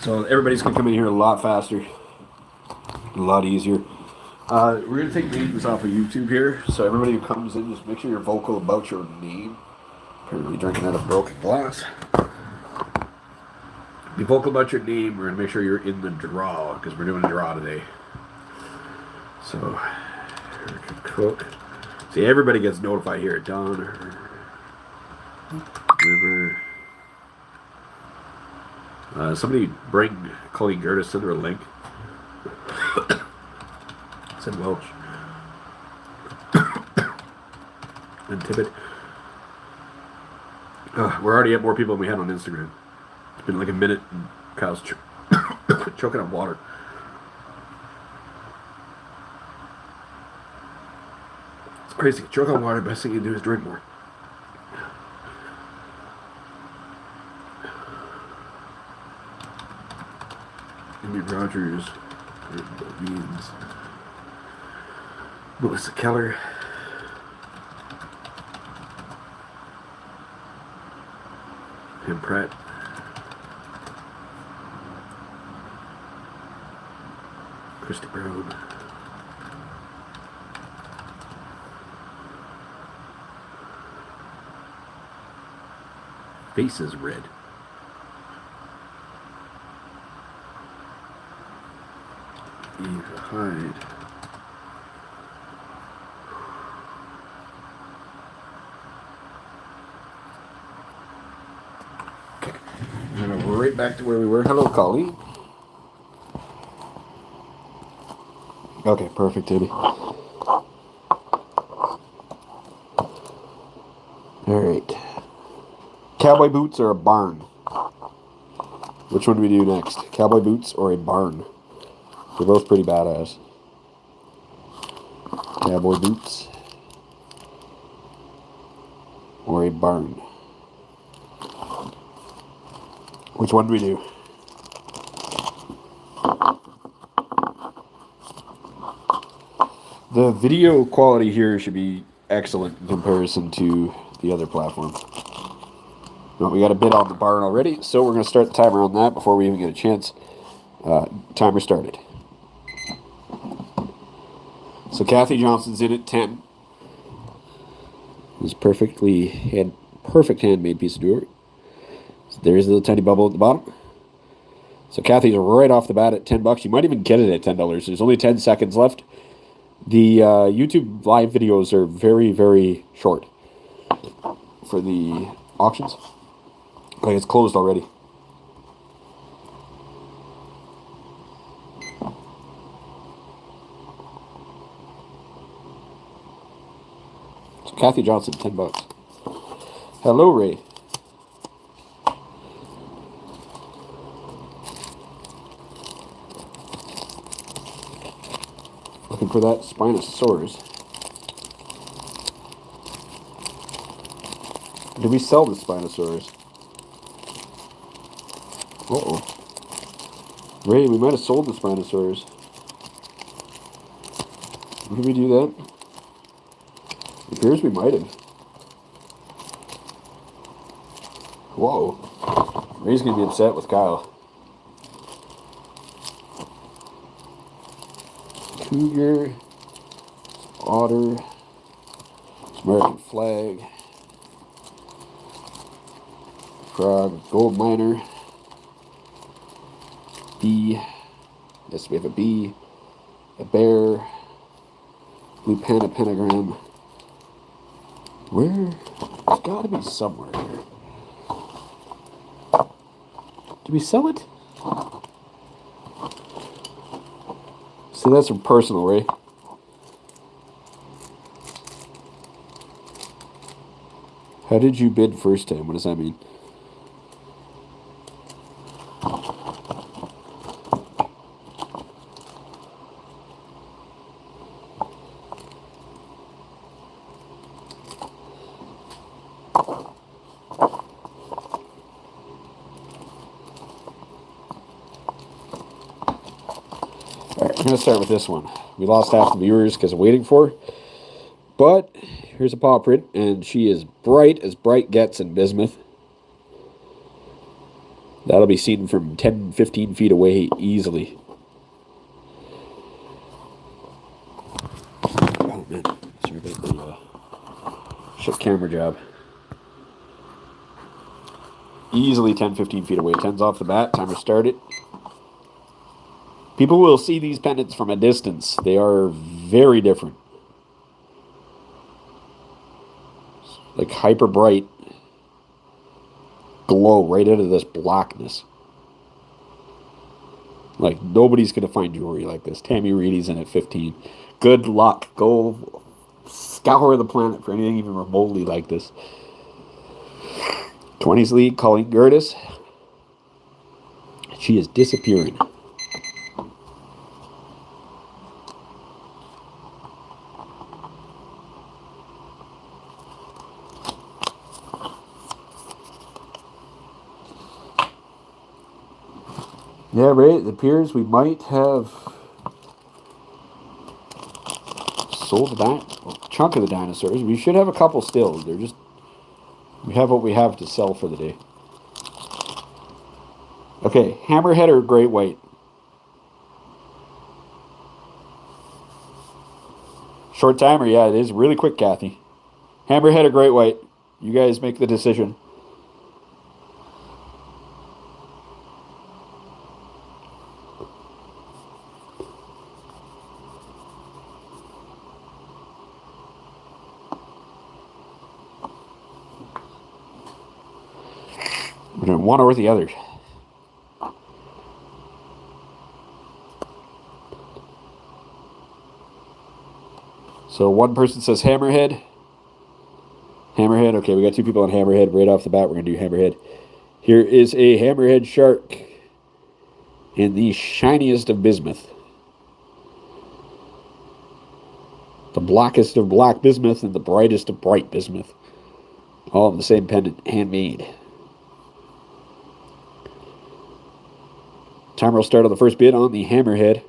So everybody's going to come in here a lot faster, a lot easier. We're going to take names off of YouTube here. So everybody who comes in, just make sure you're vocal about your name. Apparently drinking out of a broken glass. Be vocal about your name. We're going to make sure you're in the draw because we're doing a draw today. So, Cook. See, everybody gets notified here. Don, River. Somebody bring Colleen Gertis, send her a link. Send Welch. And Tibbet. We're already at more people than we had on Instagram. It's been like a minute and Kyle's choking on water. It's crazy. Choke on water, best thing you can do is drink more. Amy Rogers, Beans, Melissa Keller, Tim Pratt, Christy Brown, Faces Red. Eve Hyde. Okay. And we're right back to where we were. Hello, Colleen. Okay, perfect, Timmy. Alright. Cowboy boots or a barn? Which one do we do next? Cowboy boots or a barn? They're both pretty badass. Cowboy boots or a barn. Which one do we do? The video quality here should be excellent in comparison to the other platform. Well, we got a bid on the barn already, so we're going to start the timer on that before we even get a chance. Timer started. So Kathy Johnson's in at 10. This perfect handmade piece of jewelry. So there's a little tiny bubble at the bottom. So Kathy's right off the bat at $10. You might even get it at $10. There's only 10 seconds left. The YouTube live videos are very, very short for the auctions. Like it's closed already. So Kathy Johnson, $10. Hello, Ray. Looking for that Spinosaurus. Did we sell the Spinosaurus? Uh-oh. Ray, we might have sold the Spinosaurus. Did we do that? It appears we might have. Whoa. Ray's going to be upset with Kyle. Cougar, otter, American flag, frog, gold miner, bee. Yes, we have a bee, a bear, blue panda pentagram. Where? It's got to be somewhere here. Did we sell it? See, that's from personal, Ray. How did you bid first time? What does that mean? Alright, I'm going to start with this one. We lost half the viewers because I'm waiting for her. But here's a paw print, and she is bright as bright gets in Bismuth. That'll be seen from 10, 15 feet away easily. Oh, man. Sorry about the shit camera job. Easily 10, 15 feet away. 10's off the bat. Timer started. People will see these pendants from a distance. They are very different. Like hyper bright glow right out of this blackness. Like nobody's going to find jewelry like this. Tammy Reedy's in at 15. Good luck. Go scour the planet for anything even remotely like this. 20s lead, Colleen Gertis. She is disappearing. Yeah, Ray, it appears we might have sold a chunk of the dinosaurs. We should have a couple still. They're just, we have what we have to sell for the day. Okay, hammerhead or great white? Short timer, yeah, it is really quick, Kathy. Hammerhead or great white? You guys make the decision. We're doing one or the other. So one person says hammerhead. Hammerhead. Okay, we got two people on hammerhead. Right off the bat, we're going to do hammerhead. Here is a hammerhead shark in the shiniest of bismuth. The blackest of black bismuth and the brightest of bright bismuth. All in the same pendant, handmade. Timer will start on the first bid on the hammerhead.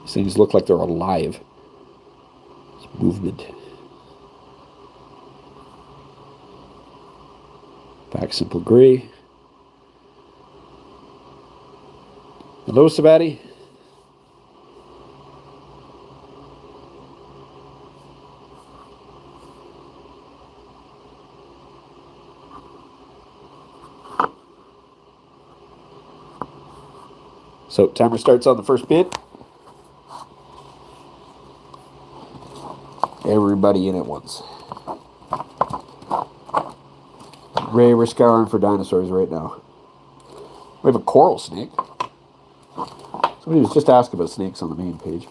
These things look like they're alive. It's movement. Back simple gray. Hello, Sabati. So timer starts on the first bid. Everybody in at once. Ray, we're scouring for dinosaurs right now. We have a coral snake. Somebody was just asking about snakes on the main page.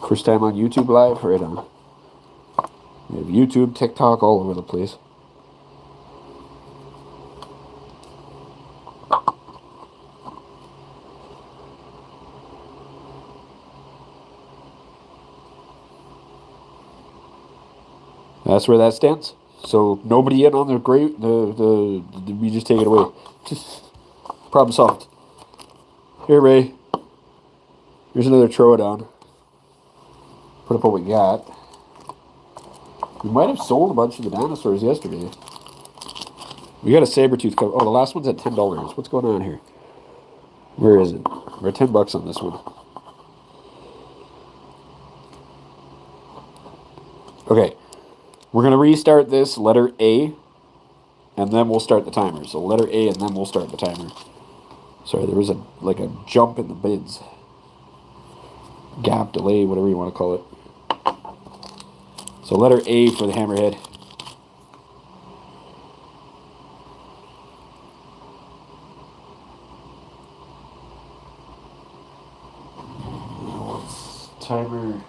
First time on YouTube Live? Right on. We have YouTube, TikTok, all over the place. That's where that stands. So nobody in on the great. We just take it away. Just problem solved. Here, Ray. Here's another Troodon. Put up what we got. We might have sold a bunch of the dinosaurs yesterday. We got a saber-tooth cover. Oh, the last one's at $10. What's going on here? Where is it? We're at $10 on this one. Okay. We're going to restart this letter A, and then we'll start the timer. So letter A, and then we'll start the timer. Sorry, there was a jump in the bids. Gap, delay, whatever you want to call it. So letter A for the hammerhead. Timer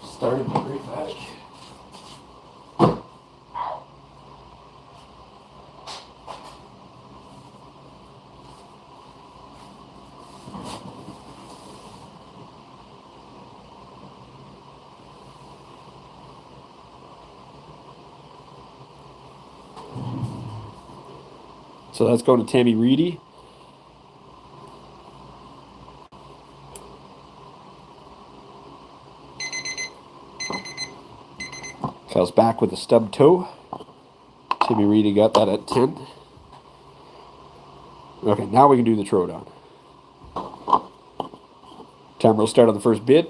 started right back. So that's going to Tammy Reedy. Kyle's back with a stub toe. Timmy Reedy got that at 10. Okay, now we can do the throwdown. Timer will start on the first bid.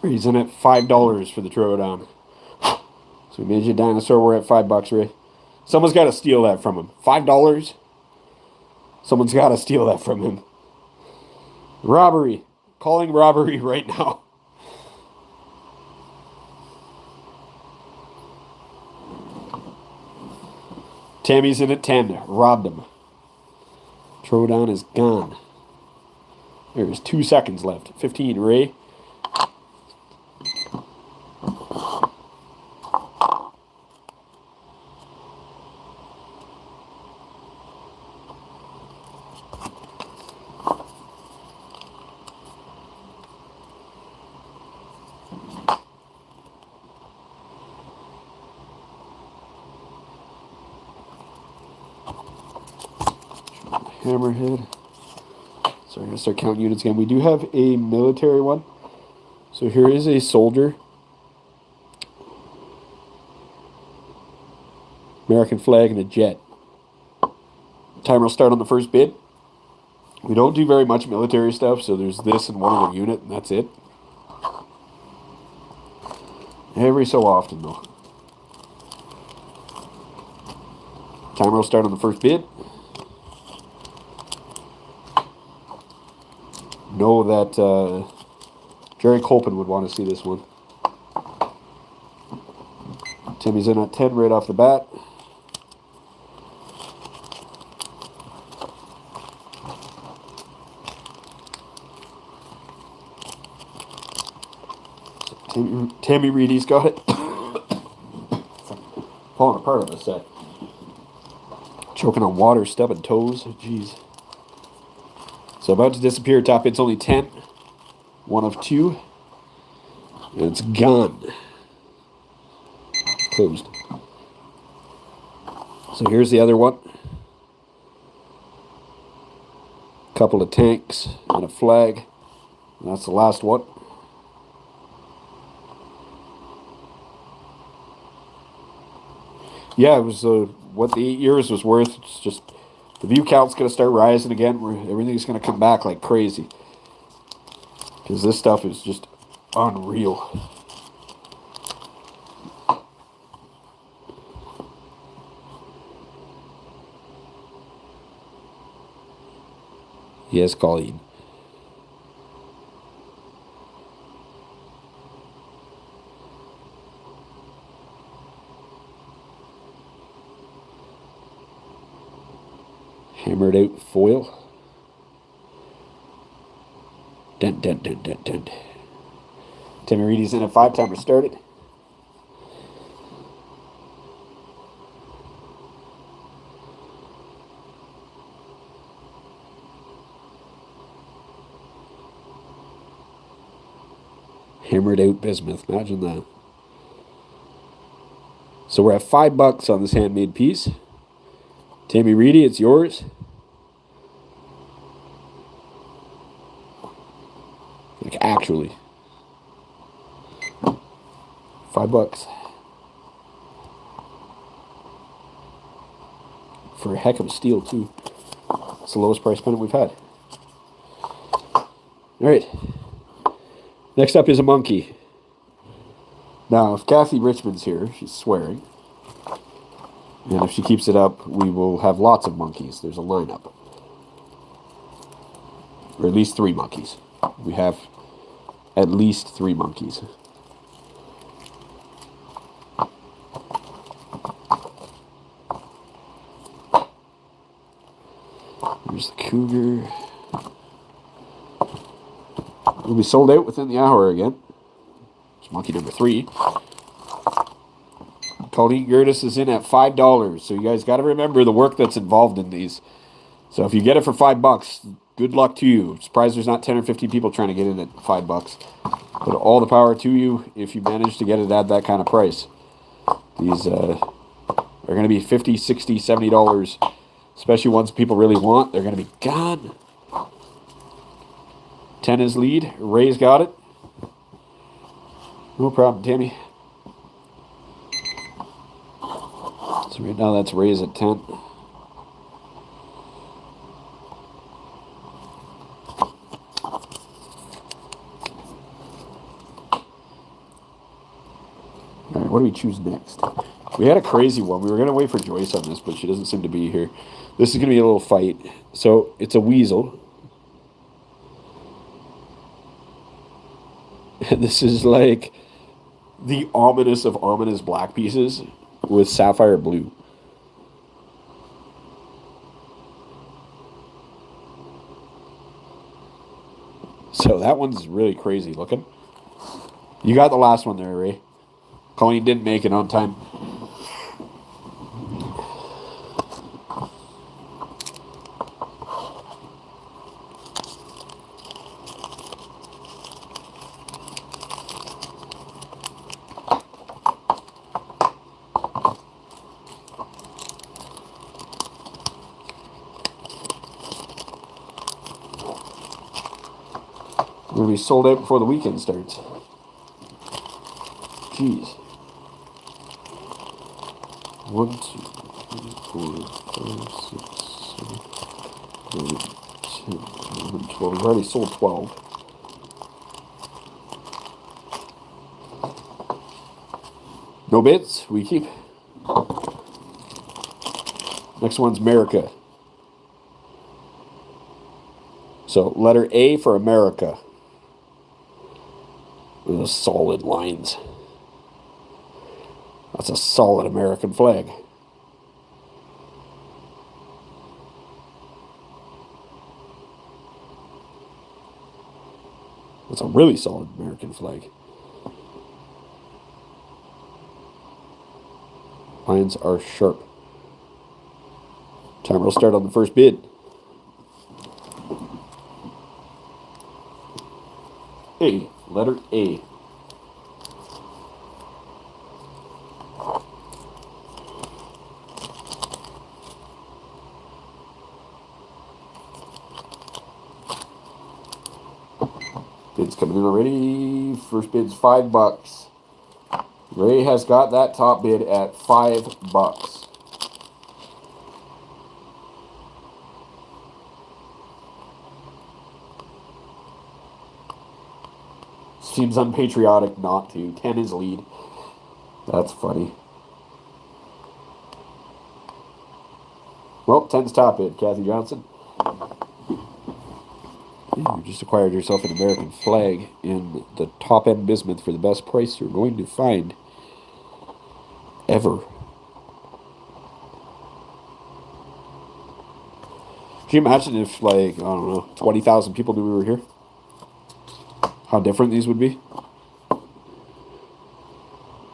He's in at $5 for the throwdown. So we made you a dinosaur. We're at $5, Ray. Someone's got to steal that from him. $5? Someone's got to steal that from him. Robbery. Calling robbery right now. Tammy's in at 10. Robbed him. Throwdown is gone. There's 2 seconds left. 15, Ray. Hammerhead. So I'm going to start counting units again. We do have a military one. So here is a soldier. American flag and a jet. Timer will start on the first bid. We don't do very much military stuff, so there's this and one other unit, and that's it. Every so often, though. Timer will start on the first bid. Know that Jerry Colpin would want to see this one. Timmy's in at 10 right off the bat. Tammy Reedy's got it. Falling apart on this set. Choking on water, stubbing toes. Jeez. So about to disappear. Top hit's only 10. 1 of 2. And it's gone. Closed. So here's the other one. Couple of tanks and a flag. And that's the last one. Yeah, it was what the 8 years was worth. It's just the view count's going to start rising again. Everything's going to come back like crazy. Because this stuff is just unreal. Yes, Colleen. Hammered out foil. Dun, dun, dun, dun, dun. Timmy Reedy's in at 5. Timer started. Hammered out bismuth. Imagine that. So we're at $5 on this handmade piece. Tammy Reedy, it's yours. Like, actually. $5. For a heck of a steal, too. It's the lowest price pennant we've had. Alright. Next up is a monkey. Now, if Kathy Richmond's here, she's swearing. And if she keeps it up, we will have lots of monkeys. There's a lineup. Or at least 3 monkeys. We have at least 3 monkeys. There's the cougar. We'll be sold out within the hour again. It's monkey number 3. Colleen Gertis is in at $5. So you guys got to remember the work that's involved in these. So if you get it for $5, Good luck to you. Surprised there's not 10 or 15 people trying to get in at $5. But all the power to you if you manage to get it at that kind of price. These are going to be $50, $60, $70, especially ones people really want. They're going to be gone. 10 is lead. Ray's got it. No problem, Tammy. So right now that's Ray's at 10. All right, what do we choose next? We had a crazy one. We were going to wait for Joyce on this, but she doesn't seem to be here. This is going to be a little fight. So it's a weasel. And this is like the ominous of ominous black pieces with sapphire blue. So that one's really crazy looking. You got the last one there, Ray. Colleen didn't make it on time. We're going to be sold out before the weekend starts. Jeez. 1, 2, 3, 4, 5, 6, 7, 8, 10, 11, 12. We've already sold 12. No bids. We keep. Next one's America. So letter A for America. Those solid lines. That's a solid American flag. That's a really solid American flag. Lines are sharp. Timer will start on the first bid. A. Letter A. Bid's coming in already. First bid's $5. Ray has got that top bid at $5. Seems unpatriotic not to. 10 is lead. That's funny. Well, 10's top bid, Kathy Johnson. You just acquired yourself an American flag in the top-end bismuth for the best price you're going to find ever. Can you imagine if, like, I don't know, 20,000 people knew we were here? How different these would be?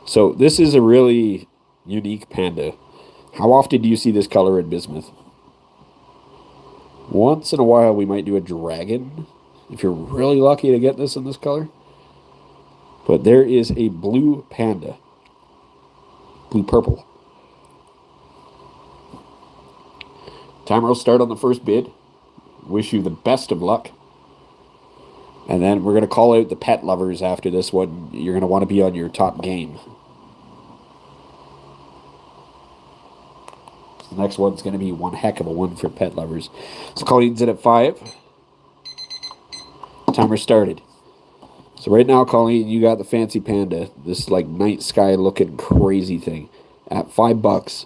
So this is a really unique panda. How often do you see this color in bismuth? Once in a while we might do a dragon, if you're really lucky to get this in this color. But there is a blue panda. Blue-purple. Timer will start on the first bid. Wish you the best of luck. And then we're going to call out the pet lovers after this one. You're going to want to be on your top game. The next one's going to be one heck of a one for pet lovers. So Colleen's in at 5. Timer started. So right now, Colleen, you got the fancy panda. This like night sky looking crazy thing at $5.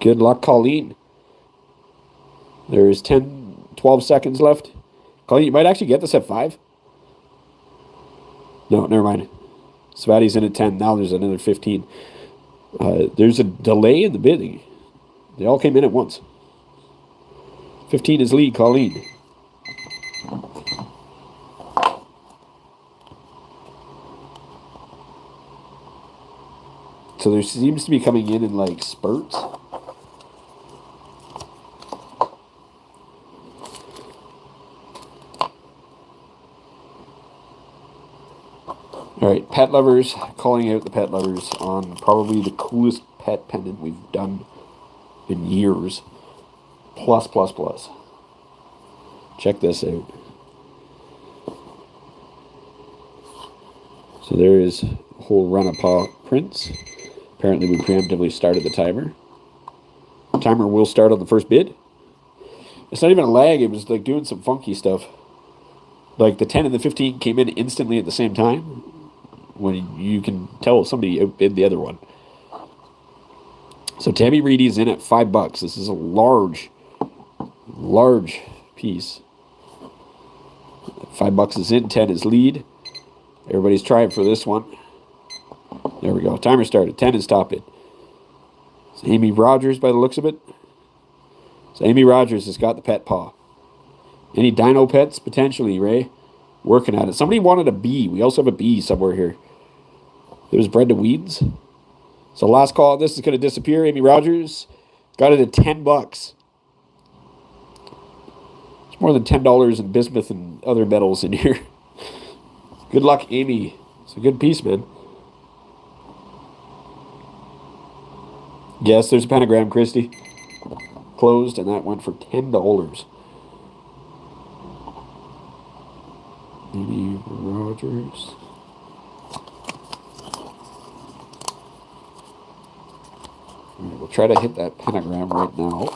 Good luck, Colleen. There's 12 seconds left. Colleen, you might actually get this at 5. No, never mind. Svati's in at 10. Now there's another 15. There's a delay in the bidding. They all came in at once. 15 is lead, Colleen. So there seems to be coming in like spurts. All right, pet lovers, calling out the pet lovers on probably the coolest pet pendant we've done in years. Plus, plus, plus. Check this out. So there is a whole run of paw prints. Apparently we preemptively started the timer. The timer will start on the first bid. It's not even a lag, it was like doing some funky stuff. Like the 10 and the 15 came in instantly at the same time, when you can tell somebody outbid the other one. So Tammy Reedy's in at $5. This is a large piece. $5 is in, 10 is lead. Everybody's trying for this one. There we go. Timer started. 10 is top bid. It's Amy Rogers by the looks of it. So Amy Rogers has got the pet paw. Any dino pets? Potentially, Ray. Working at it. Somebody wanted a bee. We also have a bee somewhere here. It was Brenda Weeds. So last call. This is going to disappear. Amy Rogers got it at $10. It's more than $10 in bismuth and other metals in here. Good luck, Amy. It's a good piece, man. Yes, there's a pentagram, Christy. Closed, and that went for $10. Amy Rogers. All right, we'll try to hit that pentagram right now.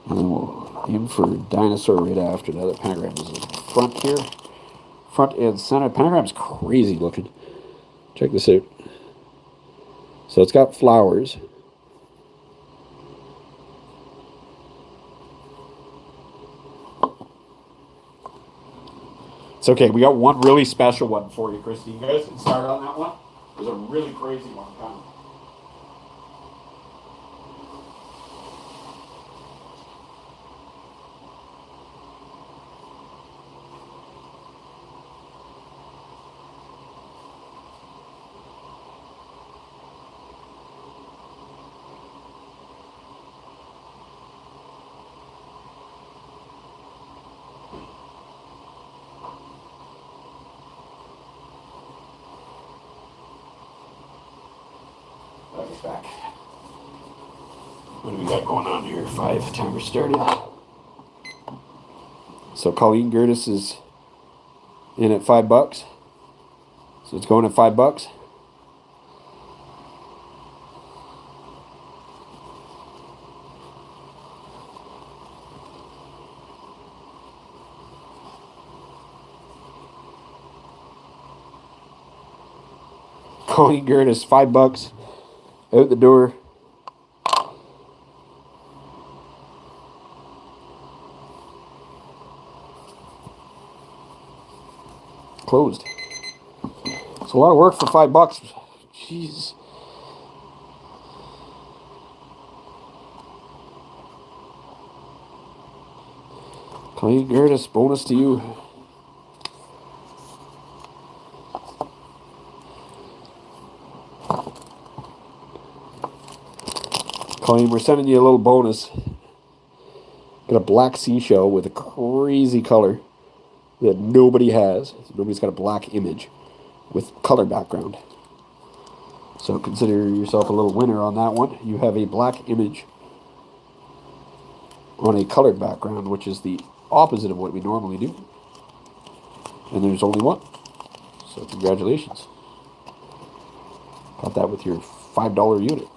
And then we'll aim for dinosaur right after that. The pentagram is in front here. Front and center. Pentagram's crazy looking. Check this out. So it's got flowers. It's okay. We got one really special one for you, Christy. You guys can start on that one. There's a really crazy one coming. Back. What do we got going on here? 5 timer started. So Colleen Gertis is in at $5. So it's going at $5. Colleen Gertis, $5. Out the door. Closed. It's a lot of work for $5. Jeez. Colleen Gertis, bonus to you. Colleen, we're sending you a little bonus. Got a black seashell with a crazy color that nobody has. Nobody's got a black image with color background. So consider yourself a little winner on that one. You have a black image on a colored background, which is the opposite of what we normally do. And there's only one. So congratulations. Got that with your $5 unit.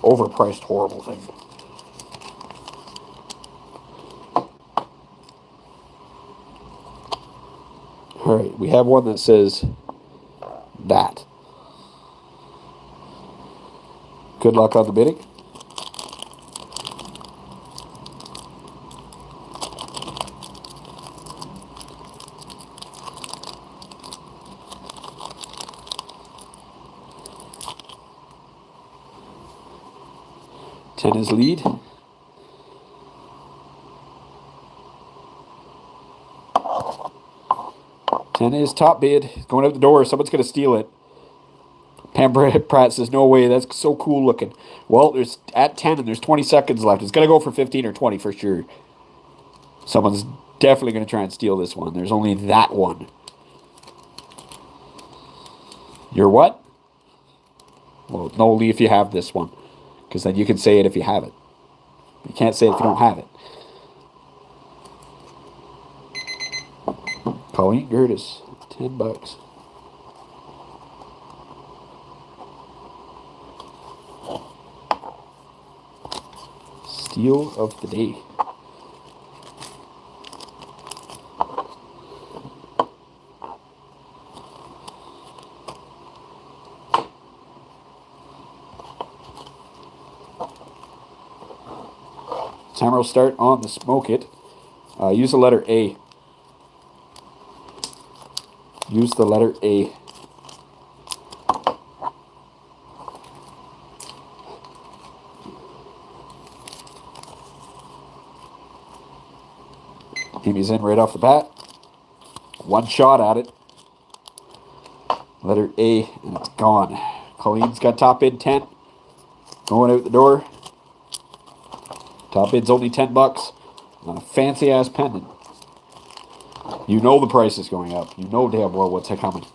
Overpriced, horrible thing. All right, we have one that says that. Good luck on the bidding. Ten is lead. $10 is top bid. Going out the door. Someone's going to steal it. Pam Pratt says, no way, that's so cool looking. Well, there's at 10 and there's 20 seconds left. It's going to go for 15 or 20 for sure. Someone's definitely going to try and steal this one. There's only that one. You're what? Well, no, only if you have this one. Because then you can say it if you have it. You can't say it if you don't have it. Colleen Gertis, $10. Steal of the day. Timer will start on the Smoke It. Use the letter A. Use the letter A. Amy's in right off the bat. One shot at it. Letter A, and it's gone. Colleen's got top bid 10. Going out the door. Top bid's only $10 on a fancy ass pendant. You know the price is going up. You know damn well what's coming.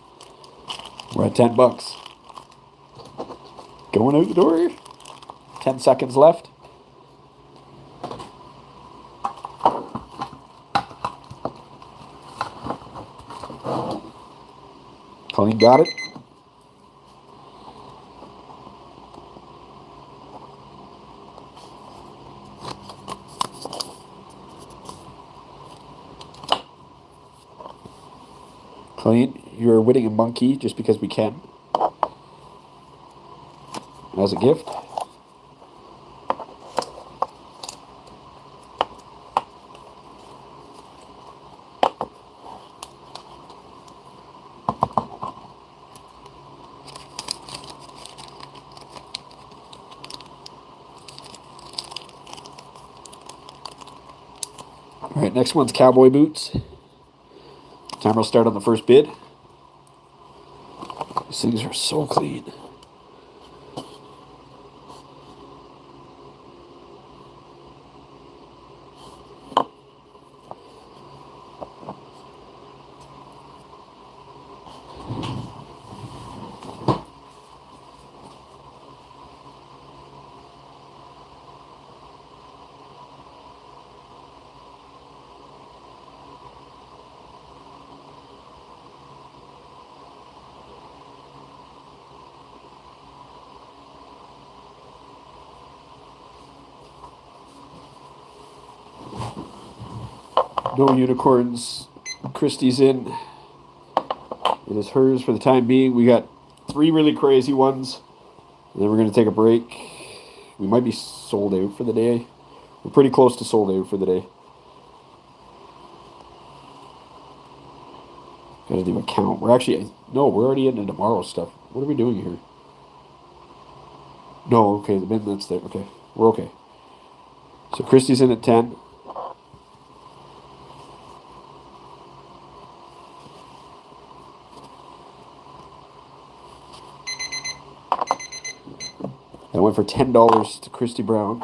We're at $10. Going out the door. 10 seconds left. Colleen got it. Colleen, you're winning a monkey just because we can. As a gift. All right, next one's cowboy boots. Timer will start on the first bid. These things are so clean. No unicorns. Christie's in. It is hers for the time being. We got 3 really crazy ones. And then we're going to take a break. We might be sold out for the day. We're pretty close to sold out for the day. Gotta do a count. We're actually... No, we're already into tomorrow's stuff. What are we doing here? No, okay. The bin that's there. Okay. We're okay. So Christie's in at 10. That went for $10 to Christy Brown.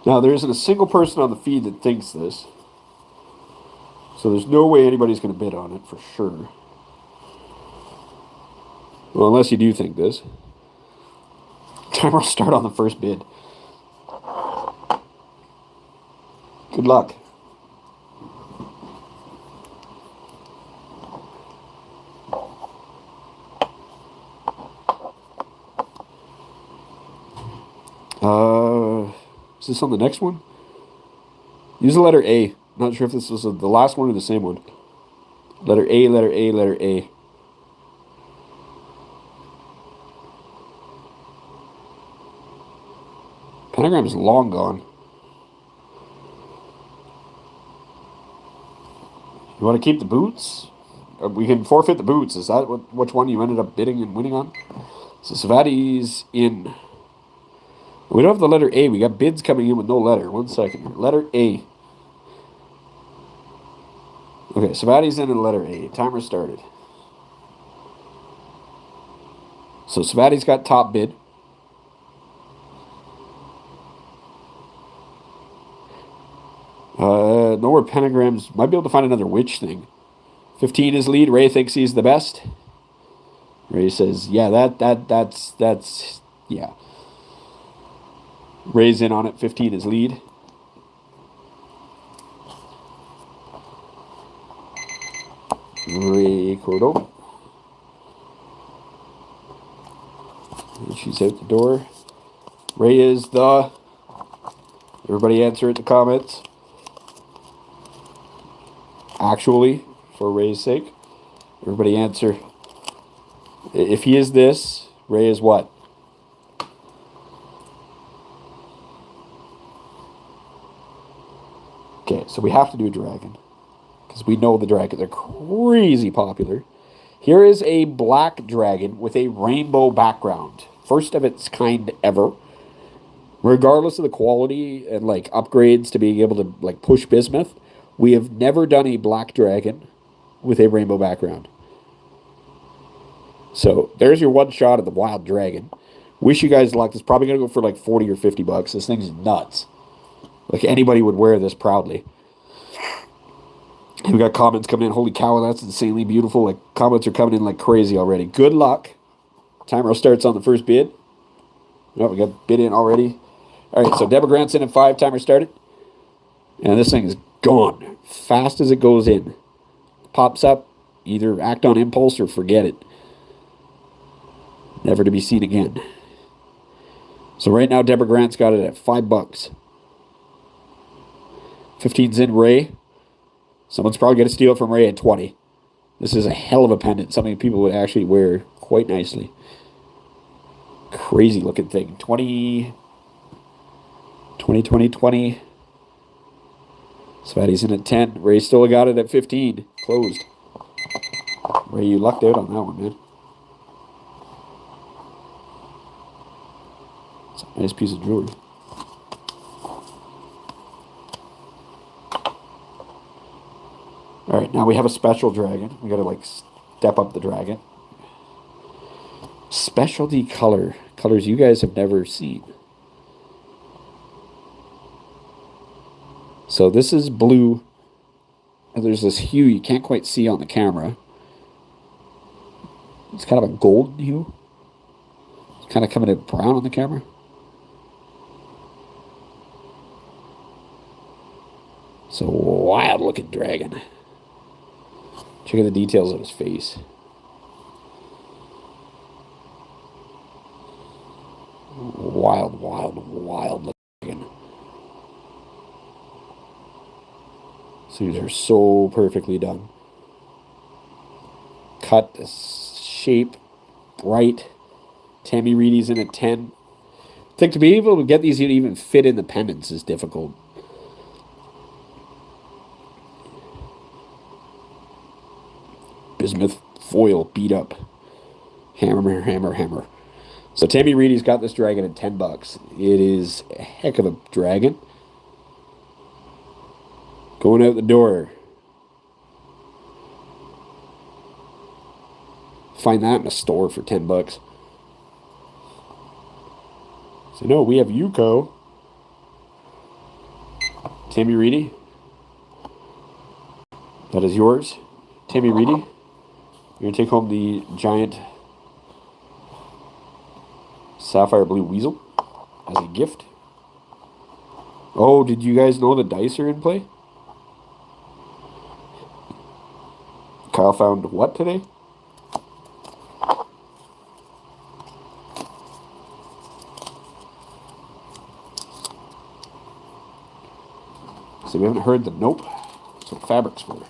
Now, there isn't a single person on the feed that thinks this. So there's no way anybody's going to bid on it for sure. Well, unless you do think this. Timer will start on the first bid. Good luck. Is this on the next one? Use the letter A. Not sure if this was the last one or the same one. Letter A, letter A, letter A. Pentagram is long gone. You want to keep the boots? We can forfeit the boots. Is that which one you ended up bidding and winning on? So Savati's in. We don't have the letter A. We got bids coming in with no letter. 1 second here. Letter A. Okay, Savati's in the letter A. Timer started. So Savati's got top bid. No more pentagrams. Might be able to find another witch thing. 15 is lead. Ray thinks he's the best. Ray says, yeah, that's, yeah. Ray's in on it. 15 is lead. Ray Cordova. And she's out the door. Ray is the... Everybody answer in the comments. Actually, for Ray's sake. Everybody answer. If he is this, Ray is what? Okay, so we have to do a dragon. Because we know the dragons are crazy popular. Here is a black dragon with a rainbow background. First of its kind ever. Regardless of the quality and like upgrades to being able to like push bismuth, we have never done a black dragon with a rainbow background. So there's your one shot at the wild dragon. Wish you guys luck. It's probably going to go for like 40 or 50 bucks. This thing's nuts. Like anybody would wear this proudly. And we got comments coming in. Holy cow, that's insanely beautiful. Like comments are coming in like crazy already. Good luck. Timer starts on the first bid. Oh, we got bid in already. All right, so Deborah Grant's in at 5. Timer started. And this thing is gone. Fast as it goes in. Pops up. Either act on impulse or forget it. Never to be seen again. So right now, Deborah Grant's got it at $5. 15's in Ray. Someone's probably going to steal it from Ray at 20. This is a hell of a pendant. Something people would actually wear quite nicely. Crazy looking thing. 20. Svati's in at 10. Ray still got it at 15. Closed. Ray, you lucked out on that one, man. It's a nice piece of jewelry. All right, now we have a special dragon. We got to like step up the dragon. Specialty color. Colors you guys have never seen. So this is blue. And there's this hue you can't quite see on the camera. It's kind of a golden hue. It's kind of coming in brown on the camera. So wild looking dragon. Check out the details of his face. Wild looking dragon. So these are so perfectly done. Cut, shape, bright. Tammy Reedy's in at 10. I think to be able to get these to even fit in the pendants is difficult. Bismuth foil beat up. Hammer. So Tammy Reedy's got this dragon at $10. It is a heck of a dragon. Going out the door. Find that in a store for $10. So no, we have Yuko. Tammy Reedy. That is yours. Tammy Reedy. You're going to take home the giant sapphire blue weasel as a gift. Oh, did you guys know the dice are in play? Kyle found what today? So we haven't heard the nope. That's what fabric's for.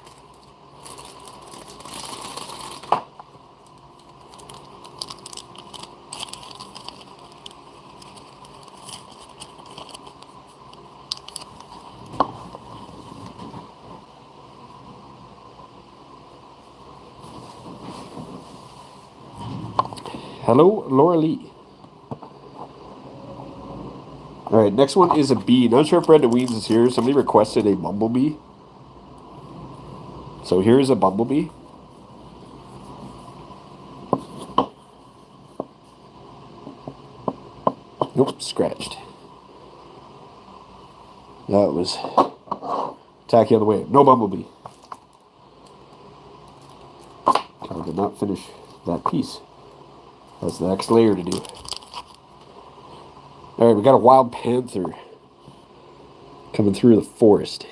Hello, Laura Lee. All right, next one is a bee. Not sure if Brenda Weens is here. Somebody requested a bumblebee. So here's a bumblebee. Nope, scratched. That was tacky on the way. No bumblebee. I did not finish that piece. That's the next layer to do. All right, we got a wild panther coming through the forest.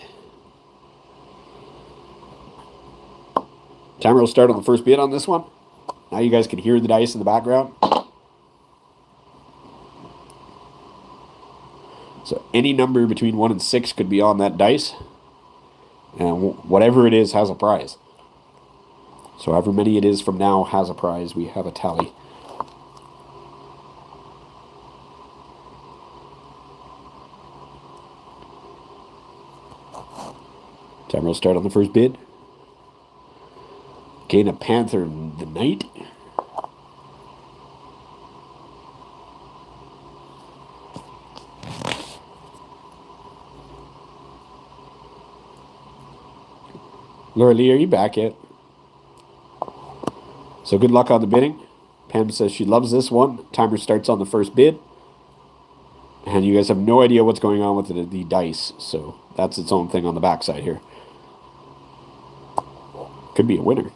Timer will start on the first bid on this one. Now you guys can hear the dice in the background. So any number between 1 and 6 could be on that dice. And whatever it is has a prize. So however many it is from now has a prize. We have a tally. Timer will start on the first bid. Gain a panther the night. Laura Lee, are you back yet? So good luck on the bidding. Pam says she loves this one. Timer starts on the first bid. And you guys have no idea what's going on with the dice. So that's its own thing on the backside here. Could be a winner.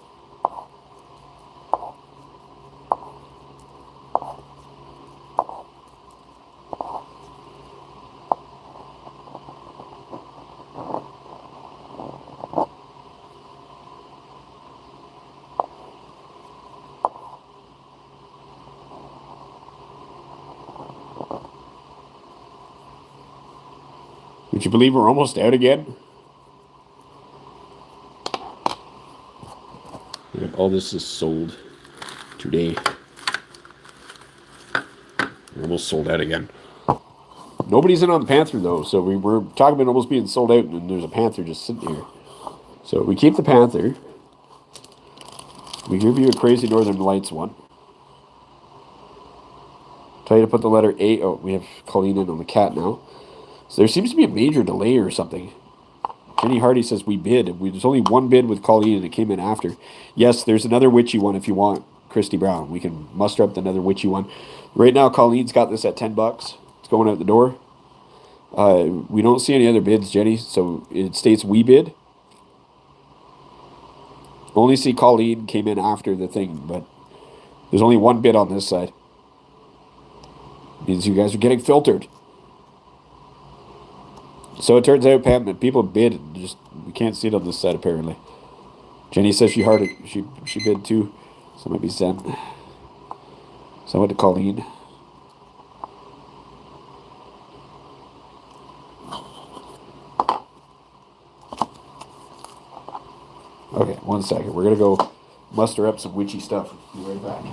Would you believe we're almost out again? All this is sold today. We're almost sold out again. Nobody's in on the panther, though, so we were talking about almost being sold out, and there's a panther just sitting here. So we keep the panther. We give you a Crazy Northern Lights one. Tell you to put the letter A. Oh, we have Colleen in on the cat now. So there seems to be a major delay or something. Jenny Hardy says we bid. There's only one bid with Colleen, and it came in after. Yes, there's another witchy one if you want, Christy Brown. We can muster up another witchy one. Right now, Colleen's got this at $10. It's going out the door. We don't see any other bids, Jenny, so it states we bid. Only see Colleen came in after the thing, but there's only one bid on this side. Means you guys are getting filtered. So it turns out, Pam, that people bid, just we can't see it on this side apparently. Jenny says she bid too. So maybe Zen. So I went to Colleen. Okay, 1 second. We're gonna go muster up some witchy stuff. Be right back.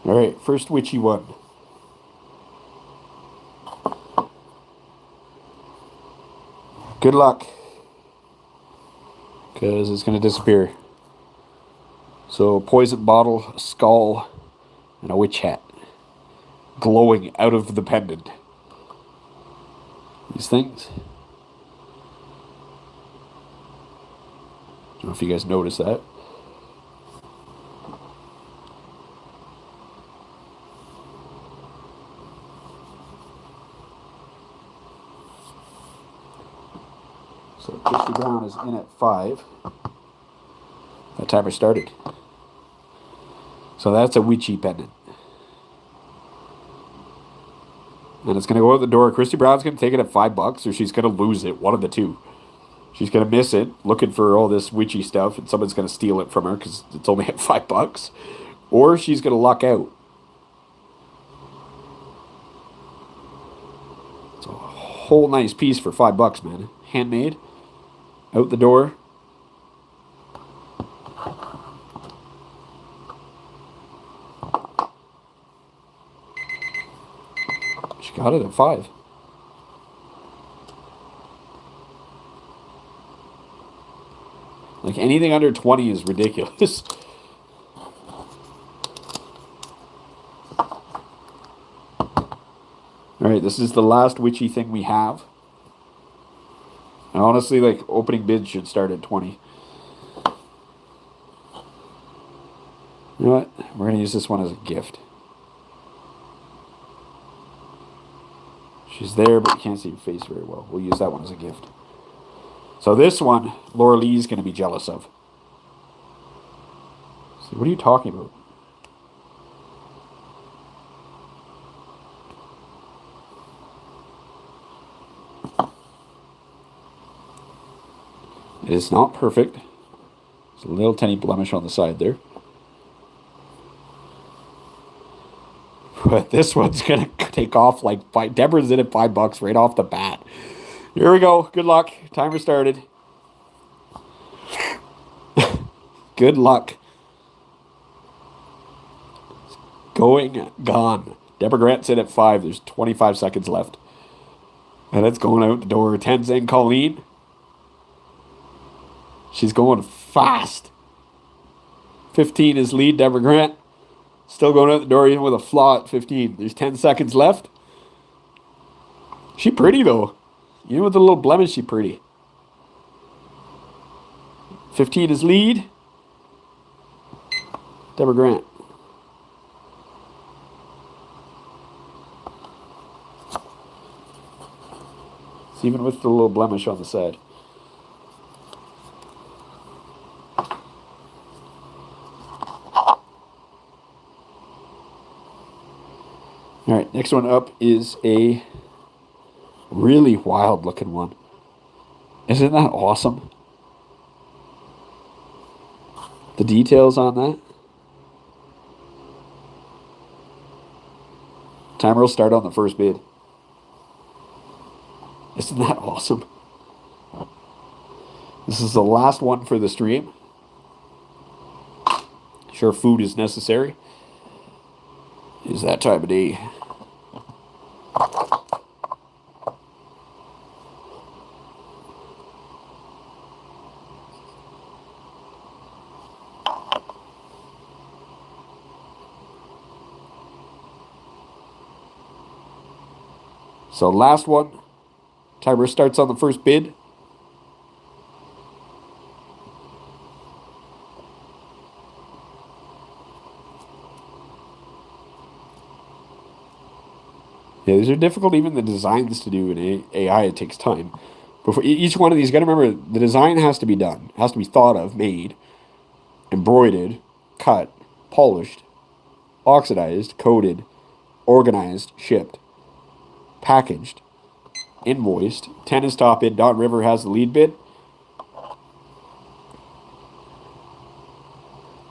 All right, first witchy one. Good luck, because it's going to disappear. So, poison bottle, a skull, and a witch hat glowing out of the pendant. These things. I don't know if you guys noticed that. So Christy Brown is in at 5. That timer started. So that's a witchy pendant. And it's going to go out the door. Christy Brown's going to take it at $5, or she's going to lose it. One of the two. She's going to miss it, looking for all this witchy stuff, and someone's going to steal it from her because it's only at $5. Or she's going to luck out. It's a whole nice piece for $5, man. Handmade. Out the door. She got it at 5. Like, anything under 20 is ridiculous. All right, this is the last witchy thing we have. And honestly, like, opening bids should start at 20. You know what? We're going to use this one as a gift. She's there, but you can't see her face very well. We'll use that one as a gift. So this one, Laura Lee's going to be jealous of. So what are you talking about? It is not perfect. There's a little tiny blemish on the side there. But this one's going to take off like five. Deborah's in at $5 right off the bat. Here we go. Good luck. Timer started. Good luck. Going gone. Deborah Grant's in at 5. There's 25 seconds left. And it's going out the door. 10's in Colleen. She's going fast. 15 is lead Deborah Grant. Still going out the door even with a flaw at 15. There's 10 seconds left. She pretty though. Even with a little blemish, she pretty. 15 is lead. Deborah Grant. It's even with the little blemish on the side. All right, next one up is a really wild looking one. Isn't that awesome? The details on that. Timer will start on the first bid. Isn't that awesome? This is the last one for the stream. Sure, food is necessary. It's that time of day. So last one. Timer starts on the first bid. Yeah, these are difficult, even the designs to do in AI. It takes time. But for each one of these, you got to remember, the design has to be done. It has to be thought of, made, embroidered, cut, polished, oxidized, coated, organized, shipped, packaged, invoiced. 10 is top bid. Don River has the lead bid.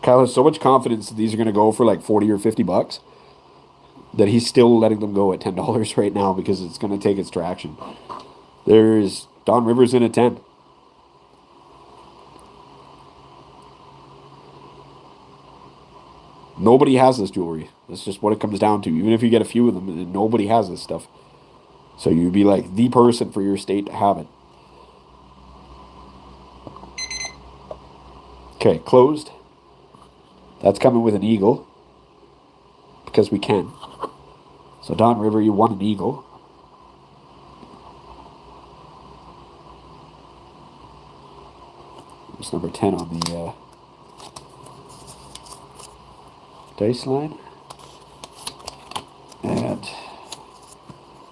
Kyle has so much confidence that these are going to go for like 40 or $50 that he's still letting them go at $10 right now because it's going to take its traction. There's Don Rivers in at 10. Nobody has this jewelry. That's just what it comes down to. Even if you get a few of them, nobody has this stuff. So you'd be like the person for your state to have it. Okay, closed. That's coming with an eagle. Because we can. So Don River, you won an eagle. There's number 10 on the dice line. And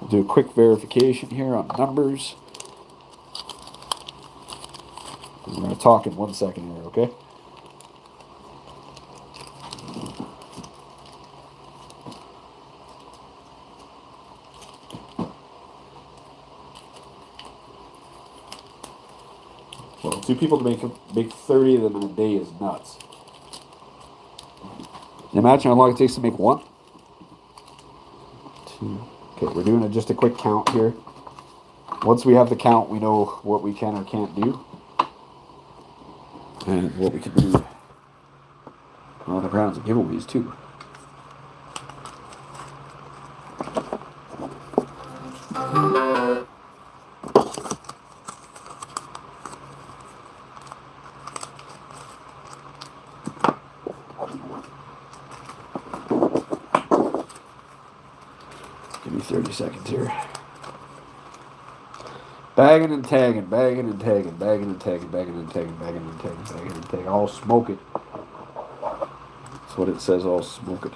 we'll do a quick verification here on numbers. We're going to talk in 1 second here, okay? 2 people to make 30 of them in a day is nuts. Imagine how long it takes to make 1. 2. Okay, we're doing just a quick count here. Once we have the count, we know what we can or can't do. And what we can do on the rounds of giveaways, too. Give me 30 seconds here. Bagging and tagging, bagging and tagging, bagging and tagging, bagging and tagging, bagging and tagging, bagging and tagging. All smoke it. That's what it says, all smoke it.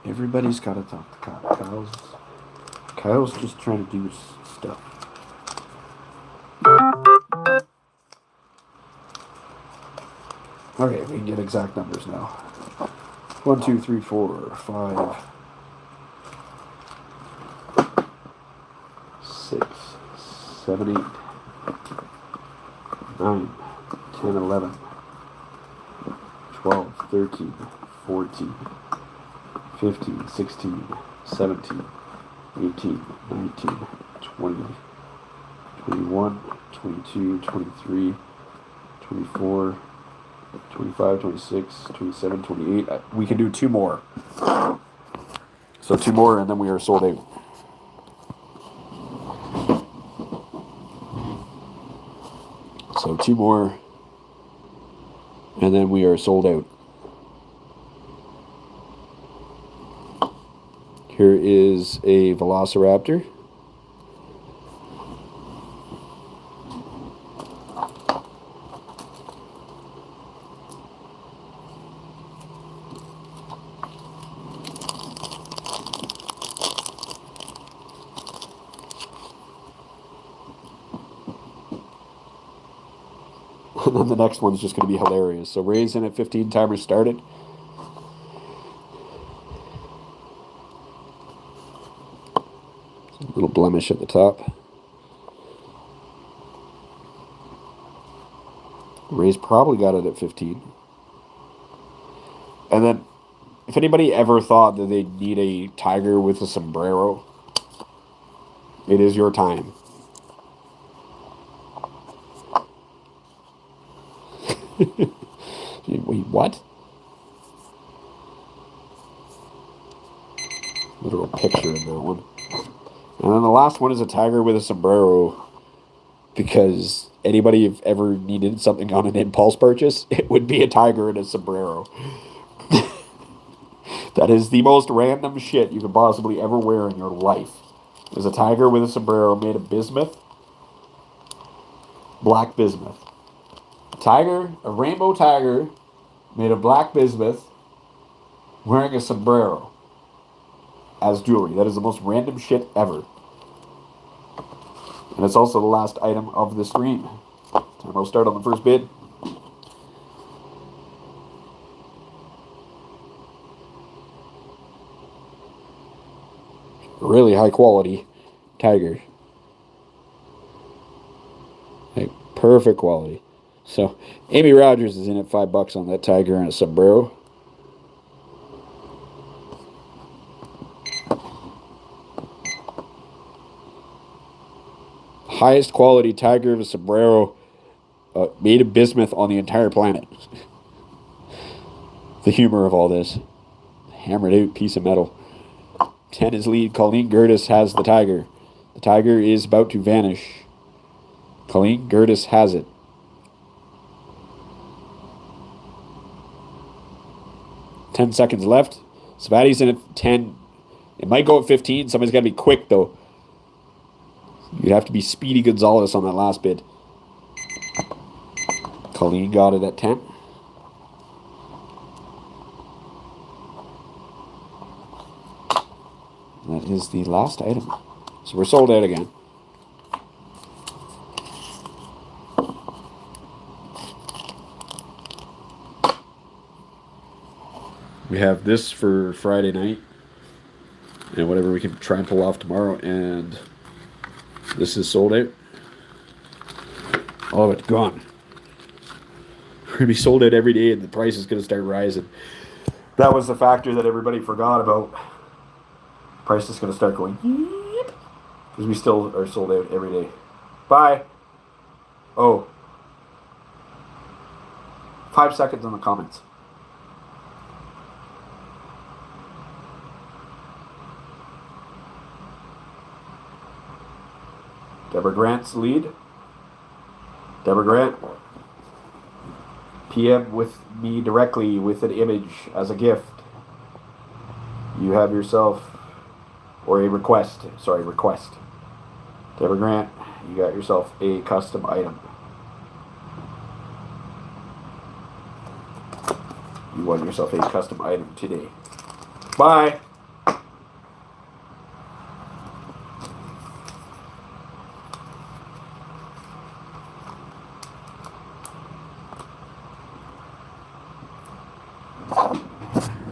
Everybody's got to talk to Kyle. Kyle's just trying to do stuff. Okay, we can get exact numbers now. 1, 2, 3, 4, 5, 6, 7, 8, 9, 10, 11, 12, 13, 14, 15, 16, 17, 18, 19, 20, 21, 22, 23, 24, 25, 26, 27, 28. We can do 2 more. So 2 more, and then we are sold out. So 2 more, and then we are sold out. Here is a Velociraptor. And then the next one's just going to be hilarious. So Ray's in at 15, timer started. A little blemish at the top. Ray's probably got it at 15. And then, if anybody ever thought that they need a tiger with a sombrero, it is your time. Wait, what? Literal picture of that one. And then the last one is a tiger with a sombrero, because anybody have ever needed something on an impulse purchase, it would be a tiger and a sombrero. That is the most random shit you could possibly ever wear in your life. There's a tiger with a sombrero made of bismuth. Black bismuth. A rainbow tiger made of black bismuth wearing a sombrero as jewelry. That is the most random shit ever. And it's also the last item of the stream. Time will start on the first bid. Really high quality tiger. Like perfect quality. So Amy Rogers is in at $5 on that tiger and a sombrero. Highest quality tiger with a sombrero made of bismuth on the entire planet. The humor of all this. Hammered out piece of metal. 10 is lead. Colleen Gertis has the tiger. The tiger is about to vanish. Colleen Gertis has it. Ten seconds left. Savati's in at 10. It might go at 15. Somebody's got to be quick, though. You'd have to be Speedy Gonzalez on that last bid. Colleen got it at 10. That is the last item. So we're sold out again. We have this for Friday night. And whatever we can try and pull off tomorrow. And this is sold out. All of it gone. We're going to be sold out every day, and the price is going to start rising. That was the factor that everybody forgot about. Price is going to start going because we still are sold out every day. Bye. Oh. 5 seconds on the comments. Deborah Grant's lead. Deborah Grant. PM with me directly with an image as a gift. You have yourself, or a request. Sorry, request. Deborah Grant, you got yourself a custom item. You won yourself a custom item today. Bye.